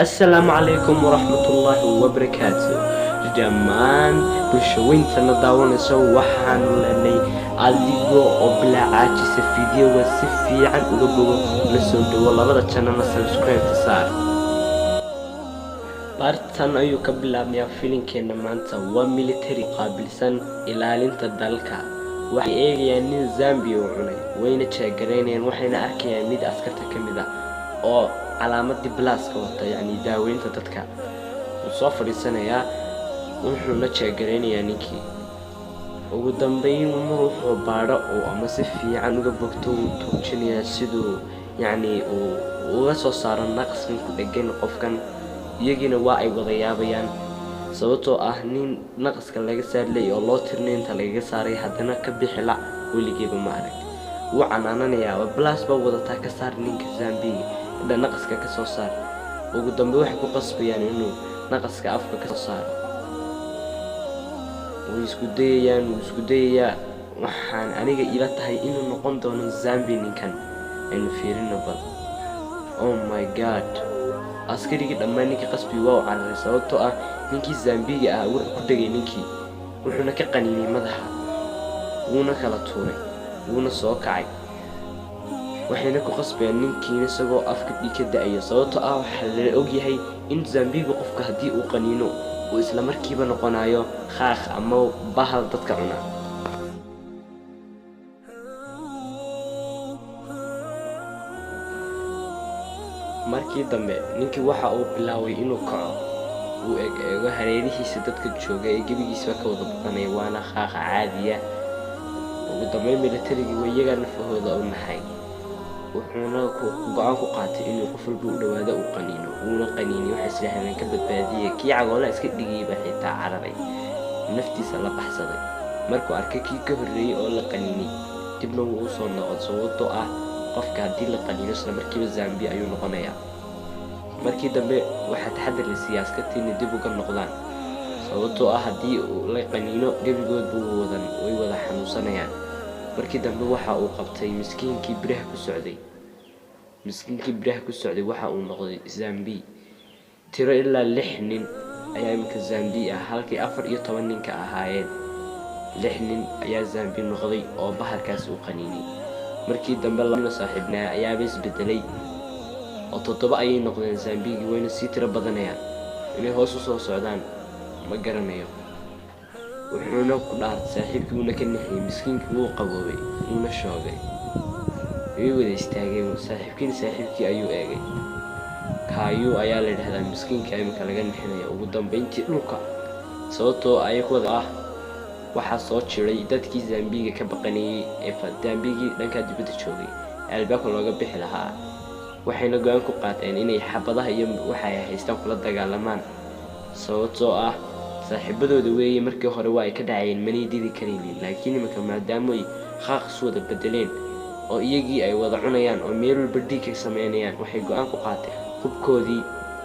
السلام عليكم ورحمة الله وبركاته. جمان بشوين سنداون سو وحان لني أديكو أبلا عاجس فيديو وسفي عن أولوغو نسودو والله بدا channel سبسكرايب تسار بارتان أيو كبلا ميا فيلين كينا مانتا وميليتري قابلسان إلالين تدالكا waxay eegayaan nin Zambia oo cunay wayna jeegareynayaan waxayna arkayaan mid askarta kamid ah oo calaamadii blaaska wata yani daaweynta dadka uu soo fadhiisanaya wuxuuna jeegareynayaa ninkii ugu dambeyn wuxuu baadho oo ama si fiican uga bogto uu tuujinaya sidoo yani uu uga soo saaro naqsin ku dhagan qofkan iyagina waa ay wada yaabayaan sababtoo ah nin naqska laga saarlay oo loo tirneynta laga saaray hadana ka bixila weligeeba ma arag wuu canaananayaa blaas ba wadataa ka saar ninka Zambia inda naqska ka soo saar ugu dambe waxay ku qasbayaan inuu naqska afka ka soo saaro wuu isku dayayaa waxaan aniga ila tahay inuu noqon doono Zambia ninkan aynu fiirino bal oh my god askariga dhammaan ninka qasbi waa cararay sababtoo ah ninkii Zambia ah wuxuu ku dhagay ninkii wuxuuna ka qaniinay madaxa wuuna kala tuuray wuuna soo kacay waxayna ku qasbayaan ninkii isagoo afka dhika da'aya sababtoo ah waxa la og yahay in Zambia qofka hadii uu qaniino uu isla markiiba noqonayo khaaq ama bahal dadka cuna markii dambe ninkii waxa uu bilaaway inuu kaco uu eego hareerihiisa dadka jooga ee gabigiisa ka wada baqanay waana khaaq caadiya ugu dambe militariga wayaga nafahooda u naxay wuxuuna go'aan ku qaatay inuu qof walba u dhawaado uu qaniino wuuna qaniinay waxa islahayn ka badbaadiyay kii cagoola iska dhigayba xitaa cararay naftiisa la baxsaday markuu arkay kii ka horreeyay oo la qaniinay dibna wuu soo noqday sababtoo ah qofka hadii la qaniino isla markiiba Zambia ayuu noqonayaa markii dambe waxa taxadar la siyaasadtiin dib uga noqdaan sababtoo ah hadii la qaniino gabigood buu way wada xanuunsanayaan markii dambe waxa uu qabtay miskiinkii biraha ku socday waxa uu noqday Zambia tiro ilaa 6 nin ayaa imka Zambia halkii 14 nin ka ahaayeen 6 nin ayaa Zambia noqday oo bahalkaas uu qaniinay markii dambe la saaxiibnaa ayaa isbedelay oo 7 ayay noqdeen Zambia wayna si tiro badanayaan inay hoos u soo socdaan ma garanayo wuxuuna ku dhaartay saaxiibkii uu ka nixiyay miskiinkii uu qaboobay uu shoogay way wada istaageen saaxiibkii ayuu eegay kaayu ayaa la yiraahdaa miskiinka imka laga nixinayo ugu dambeyntii dhulka sababtoo ay ku wada ah waxa soo jiray dadkii Zambia ka baqanayay ee Zambia dhanka dibadda joogay albaabka looga bixi lahaa waxayna go'aan ku qaateen inay xabadaha iyo waxa ay haystaan kula dagaalamaan sababtoo ah saaxiibadooda weeyay markii hore waa ay ka dhacayeen manay didi kareen laakiin imka maadaama ay khaaq wada bedeleen oo iyagii ay wada cunayaan oo meel walba dhiig ka sameynayaan waxay go'aan ku qaateen hubkoodii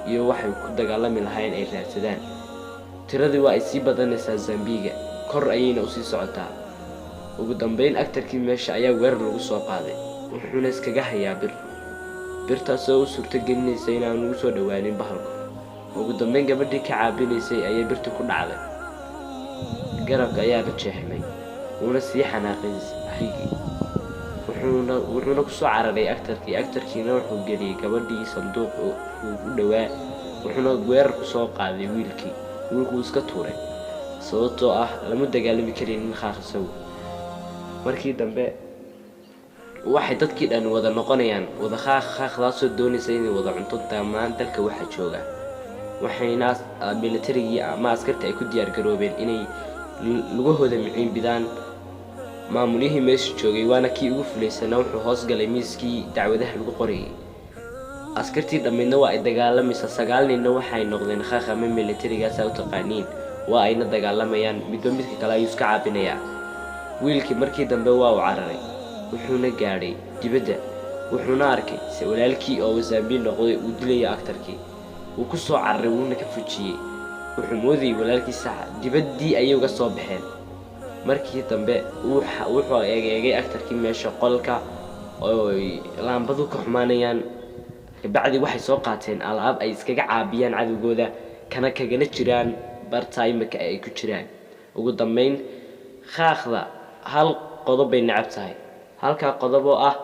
iyo waxay ku dagaalami lahaayeen ay raadsadaan tiradii waa ay sii badanaysaa Zambia kor ayayna u sii socotaa ugu dambeyn aktarkii meesha ayaa weerar lagu soo qaaday wuxuuna iskaga hayaa birtaas oo suurta gelinaysa inaan ugu soo dhawaanin bahalka ugu dambeyn gabadhii ka caabinaysay ayay birta ku dhacday garabka ayaa ka jeexmay wuuna sii xanaaqay wuxuuna ku soo cararay aktarkiina wuxuu geliyay gabadhii sanduuq u dhawaa wuxuuna weerar ku soo qaaday wiilku iska tuuray sababtoo ah lama dagaalami karin khaaqsaw markii dambe waxay dadkii dhan wada noqonayaan wada khaaqdaasoo doonaysa inay wada cunto dhammaan dalka waxa jooga waxayna militariga ama askarta ay ku diyaar garoobeen inay lugahooda miciin bidaan maamulihii meesha joogay waana kii ugu fuleysana wuxuu hoos galay miiskii dacwadaha lagu qorayay askartii dhammeedna waa ay dagaalamaysa 9 ninna waxay noqdeen khaaq ama militarigaas u taqaaniin waa ayna dagaalamayaan midba midka kale ayuu iska caabinayaa wiilkii markii dambe waa uu cararay wuxuuna gaadhay dibadda wuxuuna arkay walaalkii oo Zambia noqday uu dilay aktarkii uu ku soo cararay wuuna ka fujiyay wuxuu moodayay walaalkiisa dibaddii ayay uga soo baxeen markii dambe wuxuu eegay aktarkii meesha qolka oo laambadu ka xumaanayaan kabacdi waxay soo qaateen alaab ay iskaga caabiyaan cadowgooda kana kagana jiraan barta imika ay ku jiraan. ugu dambeyn khaaqda hal qodob bay nacab tahay, halka qodob oo ah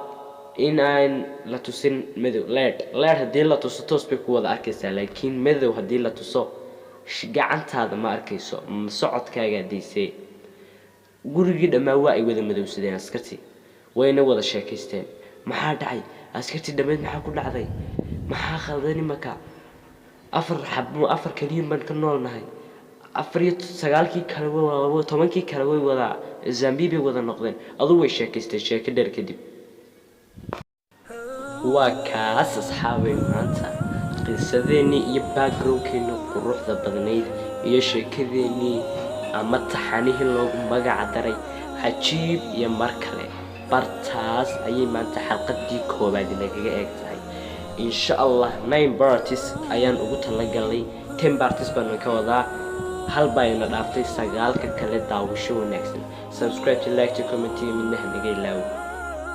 in aan la tusin madow leer haddii la tuso toos bay ku wada arkaysaa, laakiin madow haddii la tuso gacantaada ma arkayso, socodkaaga diisay. gurigii dhammaa waa ay wada madowsadeen askartii, wayna wada sheekaysteen. maxaa dhacay askartii dhammeed, maxaa ku dhacday, maxaa khaldan imaka, afar kaliyan baan ka noolnahay, 9 kale waa 10 kale way wada Zambi bay wada noqdeen. aduu way sheekaysteen sheeko dheer kadib. waa kaas asxaabay maanta qisadeennii iyo backgroundkeena quruxda badnayd iyo sheekadeennii ama taxanihii loogu magac daray cajiib iyo markale. bartaas ayay maanta xalqadii koobaad nagaga eeg tahay. insha Allah 9 parties ayaan ugu talagalnay, 10 parties baan ka wadaa, hal bayna dhaaftay 9 kale daawasho wanaagsan. subscribe to like to comment midna hanaga ilaawo.